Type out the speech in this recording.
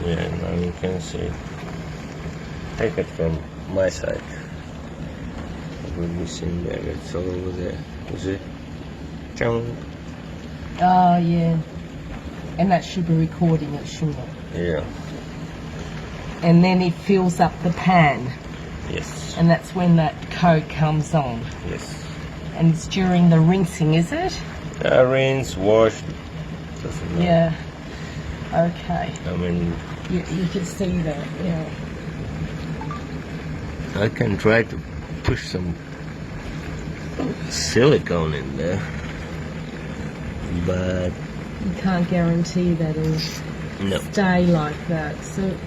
Yeah, now you can see. Take it from my side. We're missing there. It's all over there. Is it? Chung. Oh, yeah. And that should be recording it, shouldn't it? Yeah. And then it fills up the pan. Yes. And that's when that code comes on. Yes. And it's during the rinsing, is it? Rinse, wash. Doesn't matter. Yeah. Okay. I mean, You can see that, yeah. I can try to push some silicone in there, but You can't guarantee that it'll no. stay like that. So